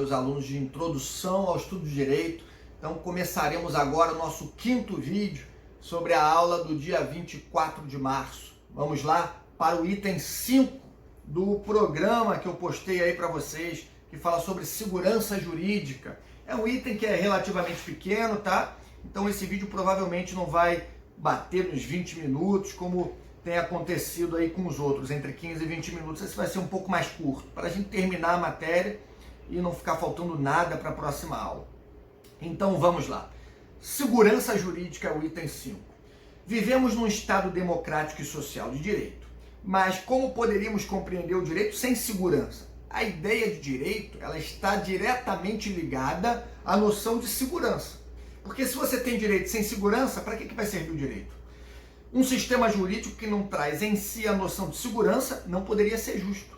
Os alunos de introdução ao estudo de direito. Então começaremos agora o nosso quinto vídeo sobre a aula do dia 24 de março. Vamos lá para o item 5 do programa que eu postei aí para vocês, que fala sobre segurança jurídica. É um item que é relativamente pequeno, tá? Então esse vídeo provavelmente não vai bater nos 20 minutos, como tem acontecido aí com os outros, entre 15 e 20 minutos. Esse vai ser um pouco mais curto, para a gente terminar a matéria e não ficar faltando nada para a próxima aula. Então vamos lá. Segurança jurídica é o item 5. Vivemos num Estado democrático e social de direito, mas como poderíamos compreender o direito sem segurança? A ideia de direito, ela está diretamente ligada à noção de segurança. Porque se você tem direito sem segurança, para que vai servir o direito? Um sistema jurídico que não traz em si a noção de segurança não poderia ser justo.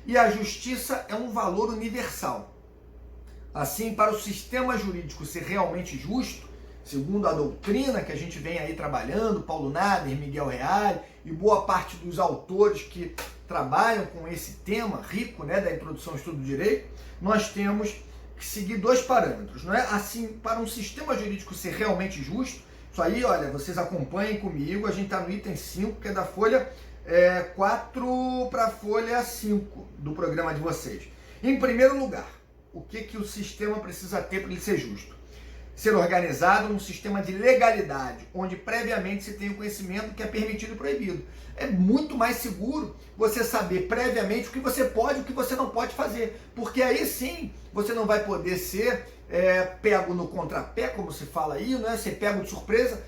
E a justiça é um valor universal. Assim, para o sistema jurídico ser realmente justo, segundo a doutrina que a gente vem aí trabalhando, Paulo Nader, Miguel Reale e boa parte dos autores que trabalham com esse tema rico, né, da introdução ao estudo do direito, nós temos que seguir dois parâmetros, não é? Assim, para um sistema jurídico ser realmente justo, isso aí, olha, vocês acompanhem comigo, a gente está no item 5, que é da folha 4 para a folha 5 do programa de vocês. Em primeiro lugar, o que o sistema precisa ter para ele ser justo? Ser organizado num sistema de legalidade, onde previamente se tem o conhecimento do que é permitido e proibido. É muito mais seguro você saber previamente o que você pode e o que você não pode fazer, porque aí sim você não vai poder ser pego no contrapé, como se fala aí, né? Ser pego de surpresa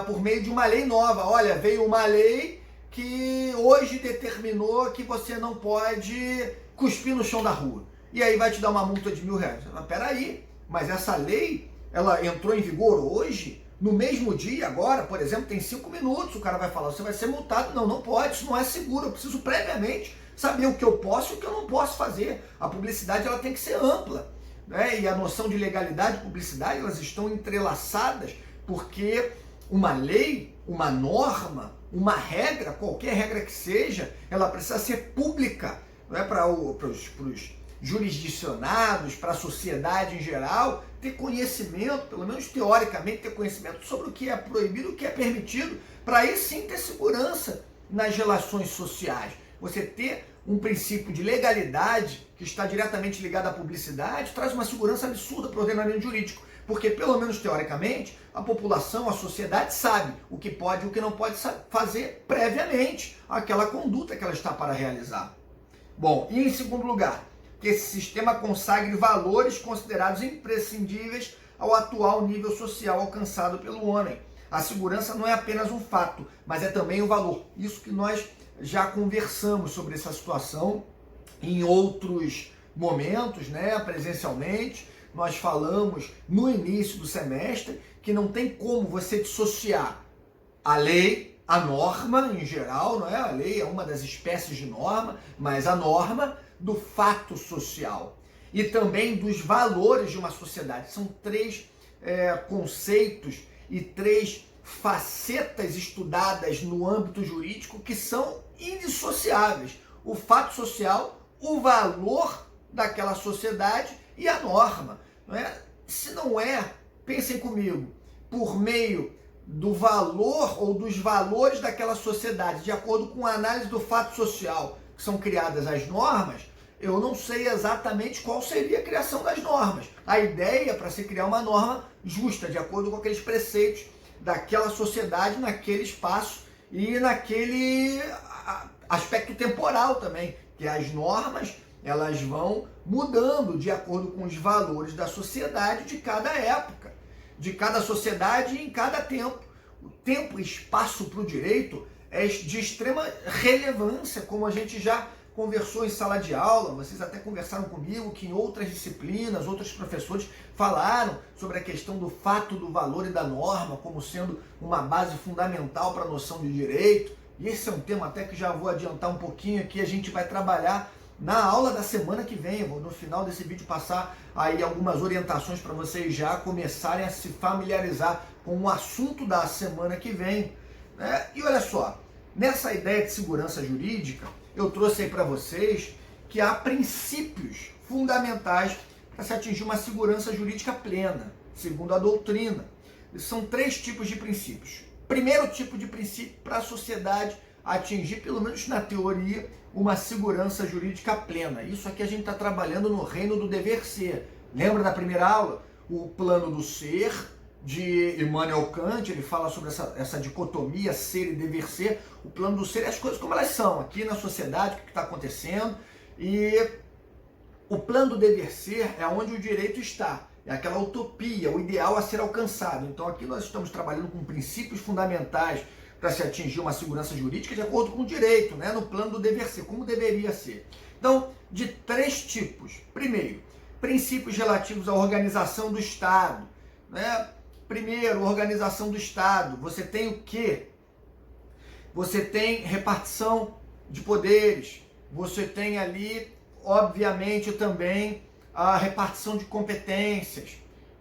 por meio de uma lei nova. Olha, veio uma lei que hoje determinou que você não pode cuspir no chão da rua. E aí vai te dar uma multa de R$1.000. Mas peraí, mas essa lei, ela entrou em vigor hoje, no mesmo dia, agora, por exemplo, tem 5 minutos, o cara vai falar, você vai ser multado. Não, não pode, isso não é seguro, eu preciso previamente saber o que eu posso e o que eu não posso fazer. A publicidade, ela tem que ser ampla, né? E a noção de legalidade e publicidade, elas estão entrelaçadas, porque uma lei, uma norma, uma regra, qualquer regra que seja, ela precisa ser pública, não é? Para os jurisdicionados, para a sociedade em geral, ter conhecimento, pelo menos teoricamente, ter conhecimento sobre o que é proibido, o que é permitido, para aí sim ter segurança nas relações sociais. Você ter um princípio de legalidade que está diretamente ligado à publicidade traz uma segurança absurda para o ordenamento jurídico, porque pelo menos teoricamente a população, a sociedade sabe o que pode e o que não pode fazer previamente àquela conduta que ela está para realizar. Bom, e em segundo lugar, que esse sistema consagre valores considerados imprescindíveis ao atual nível social alcançado pelo homem. A segurança não é apenas um fato, mas é também um valor. Isso que nós já conversamos sobre essa situação em outros momentos, né, presencialmente. Nós falamos no início do semestre que não tem como você dissociar a lei, a norma em geral, não é? A lei é uma das espécies de norma, mas a norma do fato social e também dos valores de uma sociedade. São três conceitos e três facetas estudadas no âmbito jurídico que são indissociáveis. O fato social, o valor daquela sociedade e a norma. Não é? Se não é, pensem comigo, por meio do valor ou dos valores daquela sociedade, de acordo com a análise do fato social, que são criadas as normas, eu não sei exatamente qual seria a criação das normas. A ideia é para se criar uma norma justa, de acordo com aqueles preceitos daquela sociedade, naquele espaço e naquele aspecto temporal também, que as normas elas vão mudando de acordo com os valores da sociedade de cada época, de cada sociedade e em cada tempo. O tempo e espaço para o direito é de extrema relevância, como a gente já conversou em sala de aula, vocês até conversaram comigo que em outras disciplinas, outros professores falaram sobre a questão do fato, do valor e da norma como sendo uma base fundamental para a noção de direito. E esse é um tema até que já vou adiantar um pouquinho aqui, a gente vai trabalhar na aula da semana que vem. Eu vou no final desse vídeo passar aí algumas orientações para vocês já começarem a se familiarizar com o assunto da semana que vem. E olha só, nessa ideia de segurança jurídica, eu trouxe aí para vocês que há princípios fundamentais para se atingir uma segurança jurídica plena, segundo a doutrina. São 3 tipos de princípios. Primeiro tipo de princípio, para a sociedade atingir, pelo menos na teoria, uma segurança jurídica plena. Isso aqui a gente está trabalhando no reino do dever ser. Lembra da primeira aula? O plano do ser, de Immanuel Kant, ele fala sobre essa dicotomia ser e dever ser. O plano do ser é as coisas como elas são, aqui na sociedade, o que está acontecendo. E o plano do dever ser é onde o direito está. É aquela utopia, o ideal a ser alcançado. Então aqui nós estamos trabalhando com princípios fundamentais para se atingir uma segurança jurídica de acordo com o direito, né? No plano do dever ser, como deveria ser. Então, de 3 tipos. Primeiro, princípios relativos à organização do Estado, né? Primeiro, organização do Estado. Você tem o quê? Você tem repartição de poderes. Você tem ali, obviamente, também a repartição de competências.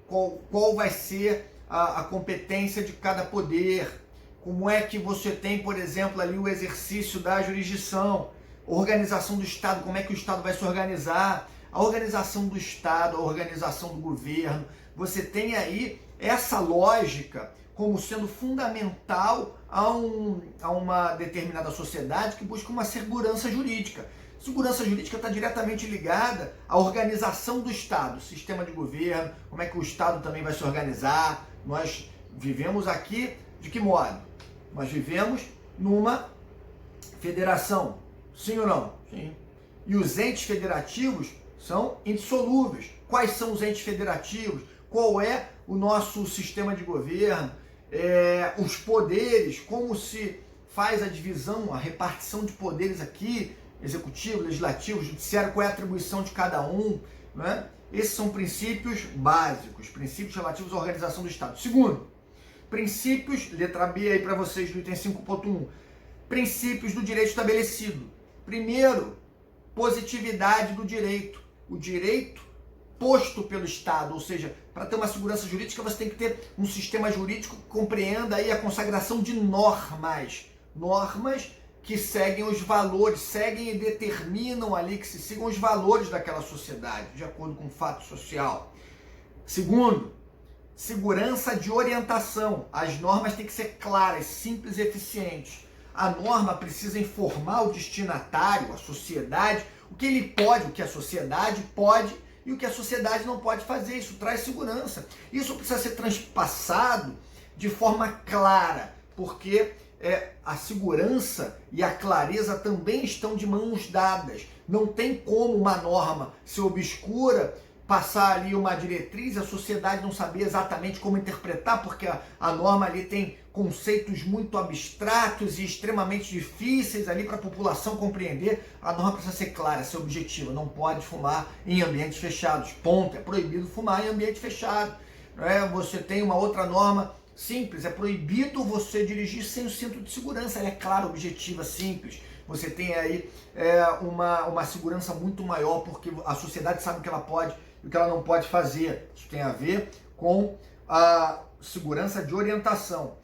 Qual vai ser a competência de cada poder? Como é que você tem, por exemplo, ali o exercício da jurisdição? Organização do Estado, como é que o Estado vai se organizar? A organização do Estado, a organização do governo. Você tem aí essa lógica como sendo fundamental a uma determinada sociedade que busca uma segurança jurídica. Segurança jurídica está diretamente ligada à organização do Estado, sistema de governo, como é que o Estado também vai se organizar. Nós vivemos aqui de que modo? Nós vivemos numa federação, sim ou não? Sim. E os entes federativos são indissolúveis. Quais são os entes federativos? Qual é o nosso sistema de governo? Os poderes, como se faz a divisão, a repartição de poderes aqui, executivo, legislativo, judiciário, qual é a atribuição de cada um, né? Esses são princípios básicos, princípios relativos à organização do Estado. Segundo, princípios, letra B aí para vocês do item 5.1, princípios do direito estabelecido. Primeiro, positividade do direito. O direito posto pelo Estado, ou seja, para ter uma segurança jurídica você tem que ter um sistema jurídico que compreenda aí a consagração de normas. Normas que seguem os valores, seguem e determinam ali que se sigam os valores daquela sociedade, de acordo com o fato social. Segundo, segurança de orientação. As normas têm que ser claras, simples e eficientes. A norma precisa informar o destinatário, a sociedade, o que ele pode, o que a sociedade pode e o que a sociedade não pode fazer. Isso traz segurança. Isso precisa ser transpassado de forma clara, porque a segurança e a clareza também estão de mãos dadas. Não tem como uma norma ser obscura, passar ali uma diretriz e a sociedade não saber exatamente como interpretar, porque a norma ali tem conceitos muito abstratos e extremamente difíceis ali para a população compreender. A norma precisa ser clara, ser objetiva. Não pode fumar em ambientes fechados. Ponto. É proibido fumar em ambiente fechado. Você tem uma outra norma simples, é proibido você dirigir sem o cinto de segurança. Ela é clara, objetiva, simples. Você tem aí uma segurança muito maior, porque a sociedade sabe o que ela pode e o que ela não pode fazer. Isso tem a ver com a segurança de orientação.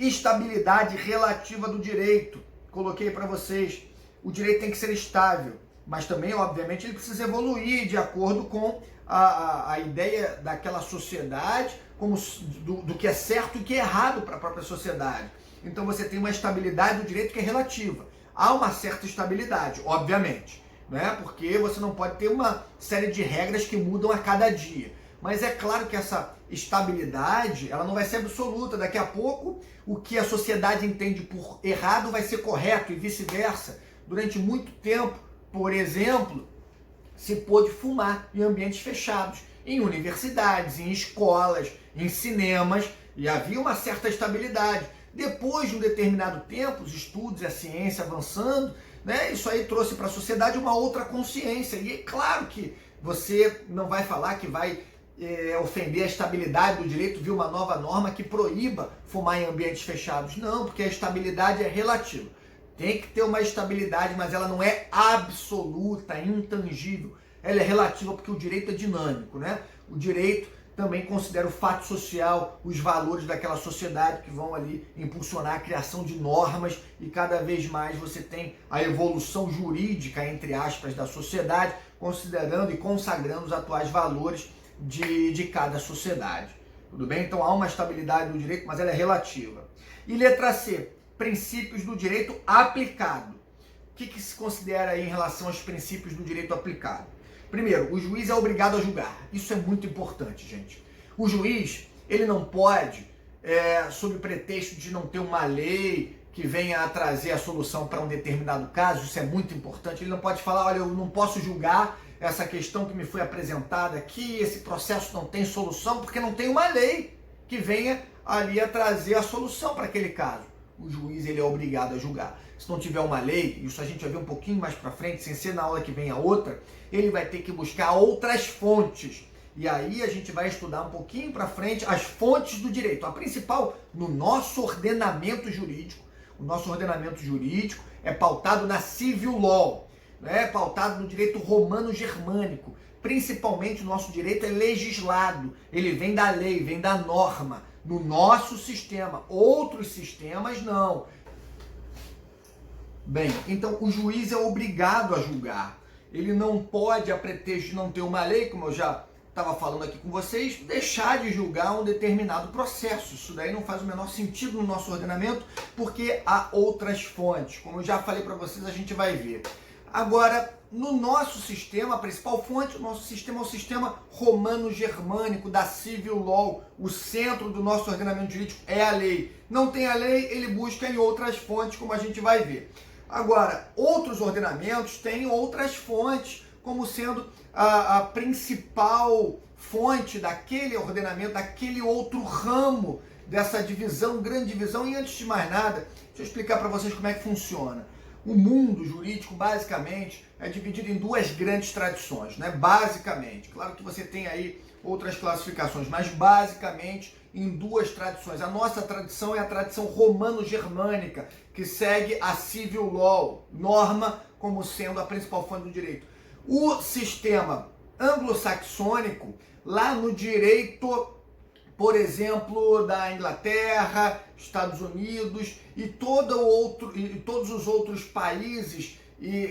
Estabilidade relativa do direito. Coloquei para vocês, o direito tem que ser estável, mas também, obviamente, ele precisa evoluir de acordo com a ideia daquela sociedade, como do que é certo e o que é errado para a própria sociedade. Então você tem uma estabilidade do direito que é relativa. Há uma certa estabilidade, obviamente, né? Porque você não pode ter uma série de regras que mudam a cada dia. Mas é claro que essa estabilidade, ela não vai ser absoluta. Daqui a pouco, o que a sociedade entende por errado vai ser correto e vice-versa. Durante muito tempo, por exemplo, se pôde fumar em ambientes fechados, em universidades, em escolas, em cinemas, e havia uma certa estabilidade. Depois de um determinado tempo, os estudos e a ciência avançando, né, isso aí trouxe para a sociedade uma outra consciência. E é claro que você não vai falar que vai ofender a estabilidade do direito, viu uma nova norma que proíba fumar em ambientes fechados. Não, porque a estabilidade é relativa. Tem que ter uma estabilidade, mas ela não é absoluta, intangível. Ela é relativa porque o direito é dinâmico, né? O direito também considera o fato social, os valores daquela sociedade que vão ali impulsionar a criação de normas, e cada vez mais você tem a evolução jurídica, entre aspas, da sociedade, considerando e consagrando os atuais valores de cada sociedade. Tudo bem? Então há uma estabilidade do direito, mas ela é relativa. E letra C, princípios do direito aplicado. O que se considera aí em relação aos princípios do direito aplicado? Primeiro, o juiz é obrigado a julgar. Isso é muito importante, gente. O juiz, ele não pode, sob pretexto de não ter uma lei que venha a trazer a solução para um determinado caso, isso é muito importante, ele não pode falar, olha, eu não posso julgar essa questão que me foi apresentada aqui, esse processo não tem solução, porque não tem uma lei que venha ali a trazer a solução para aquele caso. O juiz, ele é obrigado a julgar. Se não tiver uma lei, isso a gente vai ver um pouquinho mais para frente, sem ser na aula que vem a outra, ele vai ter que buscar outras fontes. E aí a gente vai estudar um pouquinho para frente as fontes do direito. A principal, no nosso ordenamento jurídico, o nosso ordenamento jurídico é pautado na civil law, é pautado no direito romano-germânico. Principalmente o nosso direito é legislado, ele vem da lei, vem da norma, no nosso sistema. Outros sistemas não. Bem, então o juiz é obrigado a julgar. Ele não pode, a pretexto de não ter uma lei, como eu já estava falando aqui com vocês, deixar de julgar um determinado processo. Isso daí não faz o menor sentido no nosso ordenamento, porque há outras fontes. Como eu já falei para vocês, a gente vai ver. Agora, no nosso sistema, a principal fonte, o nosso sistema é o sistema romano-germânico da civil law. O centro do nosso ordenamento jurídico é a lei. Não tem a lei, ele busca em outras fontes, como a gente vai ver. Agora, outros ordenamentos têm outras fontes, como sendo a principal fonte daquele ordenamento, daquele outro ramo dessa divisão, grande divisão. E antes de mais nada, deixa eu explicar para vocês como é que funciona. O mundo jurídico, basicamente, é dividido em duas grandes tradições, né? Basicamente. Claro que você tem aí outras classificações, mas basicamente em duas tradições. A nossa tradição é a tradição romano-germânica, que segue a civil law, norma como sendo a principal fonte do direito. O sistema anglo-saxônico, lá no direito, por exemplo, da Inglaterra, Estados Unidos e todos os outros países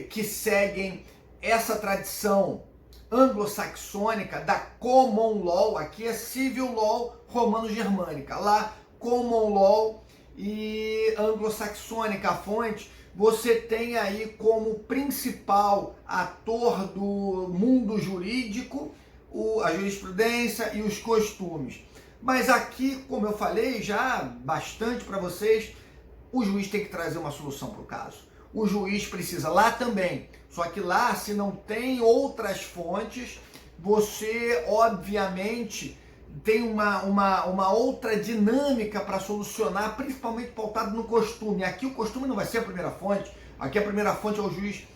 que seguem essa tradição anglo-saxônica da common law, aqui é civil law romano-germânica, lá common law e anglo-saxônica a fonte, você tem aí como principal ator do mundo jurídico a jurisprudência e os costumes. Mas aqui, como eu falei já bastante para vocês, o juiz tem que trazer uma solução para o caso. O juiz precisa lá também, só que lá, se não tem outras fontes, você obviamente tem uma outra dinâmica para solucionar, principalmente pautado no costume. Aqui o costume não vai ser a primeira fonte, aqui a primeira fonte é o juiz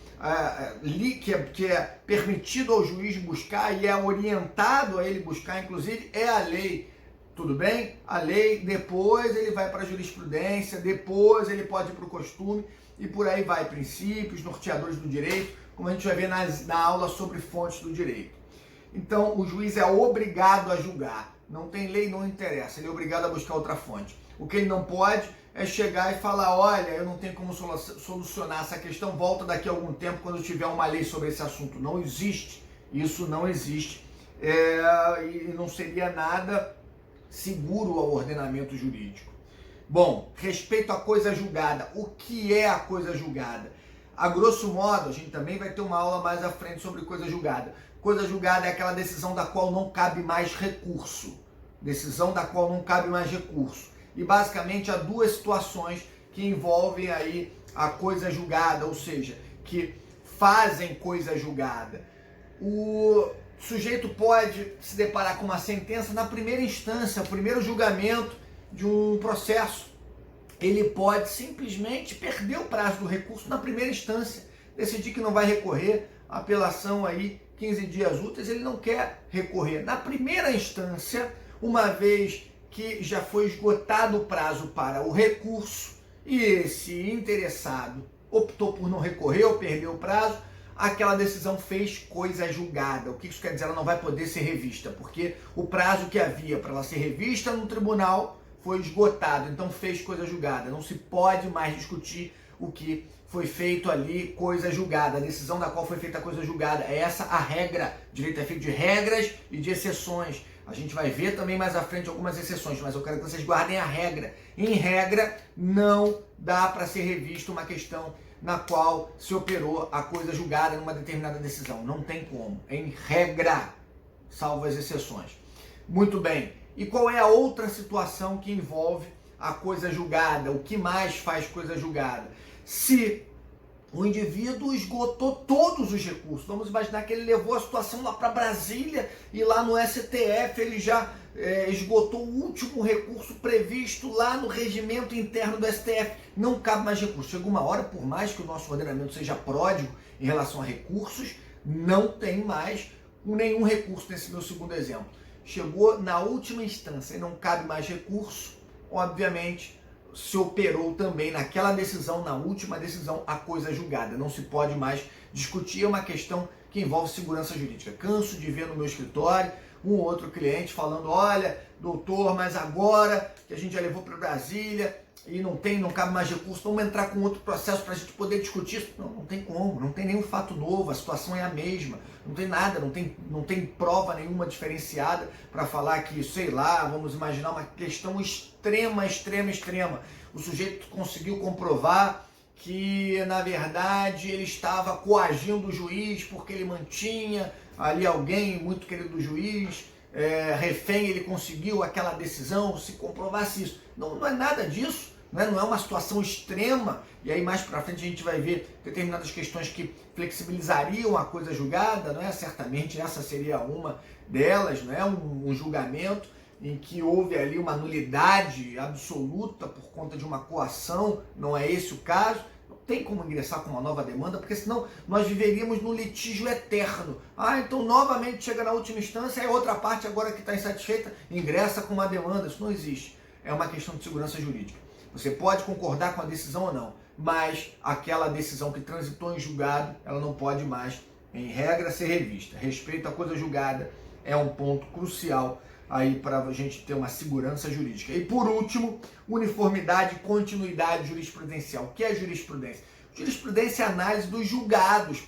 que é permitido ao juiz buscar e é orientado a ele buscar, inclusive, é a lei. Tudo bem? A lei, depois ele vai para a jurisprudência, depois ele pode ir para o costume e por aí vai, princípios, norteadores do direito, como a gente vai ver na aula sobre fontes do direito. Então, o juiz é obrigado a julgar. Não tem lei, não interessa. Ele é obrigado a buscar outra fonte. O que ele não pode é chegar e falar, olha, eu não tenho como solucionar essa questão, volta daqui a algum tempo quando tiver uma lei sobre esse assunto. Não existe. Isso não existe. E não seria nada seguro ao ordenamento jurídico. Bom, respeito à coisa julgada. O que é a coisa julgada? A grosso modo, a gente também vai ter uma aula mais à frente sobre coisa julgada. Coisa julgada é aquela decisão da qual não cabe mais recurso. Decisão da qual não cabe mais recurso. E basicamente há duas situações que envolvem aí a coisa julgada, ou seja, que fazem coisa julgada. O sujeito pode se deparar com uma sentença na primeira instância, o primeiro julgamento de um processo. Ele pode simplesmente perder o prazo do recurso na primeira instância, decidir que não vai recorrer, a apelação aí 15 dias úteis, ele não quer recorrer. Na primeira instância, uma vez que já foi esgotado o prazo para o recurso e esse interessado optou por não recorrer ou perdeu o prazo, aquela decisão fez coisa julgada. O que isso quer dizer? Ela não vai poder ser revista, porque o prazo que havia para ela ser revista no tribunal foi esgotado, então fez coisa julgada. Não se pode mais discutir o que foi feito ali, coisa julgada, a decisão da qual foi feita a coisa julgada. É essa a regra. Direito é feito de regras e de exceções. A gente vai ver também mais à frente algumas exceções, mas eu quero que vocês guardem a regra. Em regra, não dá para ser revista uma questão na qual se operou a coisa julgada numa determinada decisão. Não tem como. Em regra, salvo as exceções. Muito bem. E qual é a outra situação que envolve a coisa julgada? O que mais faz coisa julgada? Se o indivíduo esgotou todos os recursos, vamos imaginar que ele levou a situação lá para Brasília e lá no STF ele já esgotou o último recurso previsto lá no regimento interno do STF. Não cabe mais recurso. Chega uma hora, por mais que o nosso ordenamento seja pródigo em relação a recursos, não tem mais nenhum recurso nesse meu segundo exemplo. Chegou na última instância e não cabe mais recurso, obviamente se operou também naquela decisão, na última decisão, a coisa julgada. Não se pode mais discutir, é uma questão que envolve segurança jurídica. Canso de ver no meu escritório um ou outro cliente falando, olha, doutor, mas agora que a gente já levou para Brasília e não cabe mais recurso, vamos entrar com outro processo para a gente poder discutir isso. Não tem como, não tem nenhum fato novo, a situação é a mesma, não tem nada, não tem prova nenhuma diferenciada para falar que, sei lá, vamos imaginar uma questão extrema. O sujeito conseguiu comprovar que, na verdade, ele estava coagindo o juiz porque ele mantinha ali alguém muito querido do juiz, refém, ele conseguiu aquela decisão, se comprovasse isso. Não é nada disso, não é uma situação extrema, e aí mais para frente a gente vai ver determinadas questões que flexibilizariam a coisa julgada, não é? Certamente essa seria uma delas, não é? Um julgamento em que houve ali uma nulidade absoluta por conta de uma coação, não é esse o caso. Não tem como ingressar com uma nova demanda, porque senão nós viveríamos no litígio eterno. Então novamente chega na última instância, e a outra parte agora que está insatisfeita ingressa com uma demanda. Isso não existe. É uma questão de segurança jurídica. Você pode concordar com a decisão ou não, mas aquela decisão que transitou em julgado, ela não pode mais, em regra, ser revista. Respeito à coisa julgada é um ponto crucial aí para a gente ter uma segurança jurídica. E por último, uniformidade e continuidade jurisprudencial. O que é jurisprudência? Jurisprudência é a análise dos julgados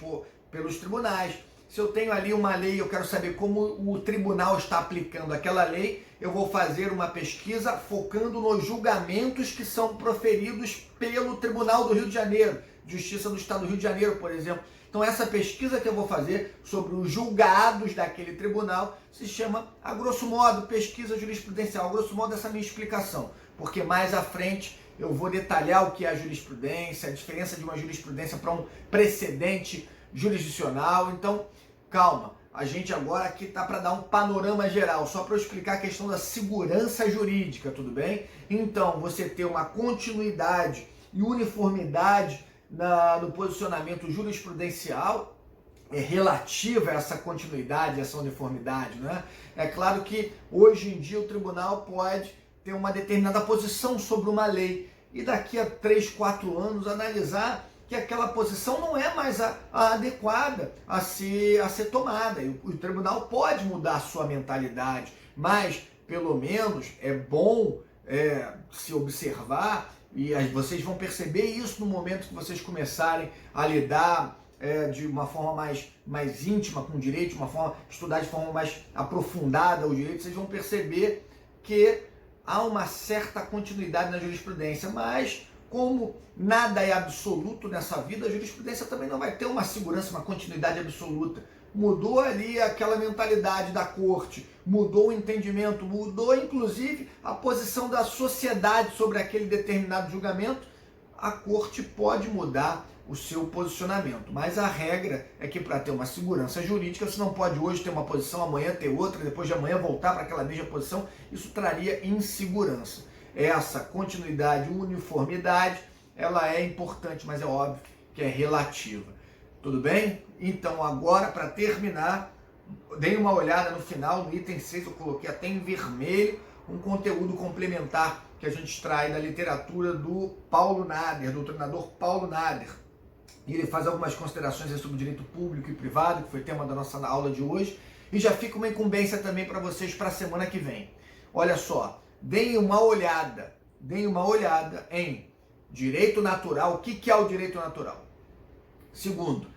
pelos tribunais. Se eu tenho ali uma lei, eu quero saber como o tribunal está aplicando aquela lei, eu vou fazer uma pesquisa focando nos julgamentos que são proferidos pelo Tribunal do Rio de Janeiro, Justiça do Estado do Rio de Janeiro, por exemplo. Então essa pesquisa que eu vou fazer sobre os julgados daquele tribunal se chama, a grosso modo, pesquisa jurisprudencial. A grosso modo, essa é a minha explicação, porque mais à frente eu vou detalhar o que é a jurisprudência, a diferença de uma jurisprudência para um precedente jurisdicional. Então, calma, a gente agora aqui está para dar um panorama geral, só para eu explicar a questão da segurança jurídica, tudo bem? Então, você ter uma continuidade e uniformidade no posicionamento jurisprudencial é relativa a essa continuidade, essa uniformidade, né? É claro que hoje em dia o tribunal pode ter uma determinada posição sobre uma lei e daqui a 3, 4 anos analisar que aquela posição não é mais a adequada a ser tomada. E o tribunal pode mudar a sua mentalidade, mas pelo menos é bom se observar, e vocês vão perceber isso no momento que vocês começarem a lidar de uma forma mais íntima com o direito, estudar de forma mais aprofundada o direito, vocês vão perceber que há uma certa continuidade na jurisprudência, mas como nada é absoluto nessa vida, a jurisprudência também não vai ter uma segurança, uma continuidade absoluta. Mudou ali aquela mentalidade da corte, mudou o entendimento, mudou inclusive a posição da sociedade sobre aquele determinado julgamento, a corte pode mudar o seu posicionamento. Mas a regra é que para ter uma segurança jurídica, você não pode hoje ter uma posição, amanhã ter outra, depois de amanhã voltar para aquela mesma posição, isso traria insegurança. Essa continuidade, uniformidade, ela é importante, mas é óbvio que é relativa. Tudo bem? Então agora, para terminar, dei uma olhada no final, no item 6, eu coloquei até em vermelho um conteúdo complementar que a gente extrai da literatura do Paulo Nader, do treinador Paulo Nader. E ele faz algumas considerações sobre o direito público e privado, que foi tema da nossa aula de hoje, e já fica uma incumbência também para vocês para a semana que vem. Olha só, deem uma olhada em Direito natural, o que é o direito natural? Segundo,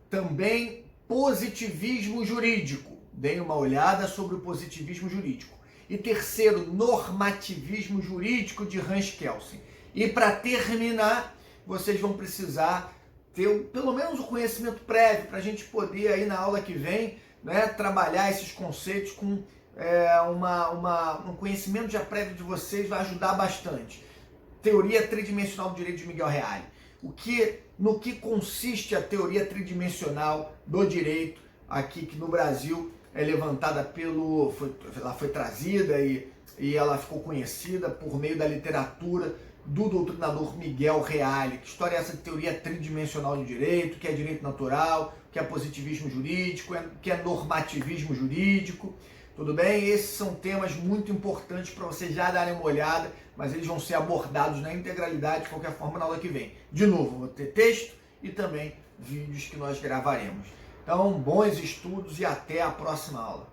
também positivismo jurídico. Deem uma olhada sobre o positivismo jurídico. E terceiro, normativismo jurídico de Hans Kelsen. E para terminar, vocês vão precisar ter pelo menos o conhecimento prévio para a gente poder aí na aula que vem, né, trabalhar esses conceitos com um conhecimento já prévio de vocês, vai ajudar bastante. Teoria tridimensional do direito de Miguel Reale. No que consiste a teoria tridimensional do direito aqui, que no Brasil é levantada ela foi trazida e ela ficou conhecida por meio da literatura do doutrinador Miguel Reale. Que história é essa de teoria tridimensional do direito, que é direito natural, que é positivismo jurídico, que é normativismo jurídico, tudo bem? Esses são temas muito importantes para vocês já darem uma olhada, mas eles vão ser abordados na integralidade de qualquer forma na aula que vem. De novo, vou ter texto e também vídeos que nós gravaremos. Então, bons estudos e até a próxima aula.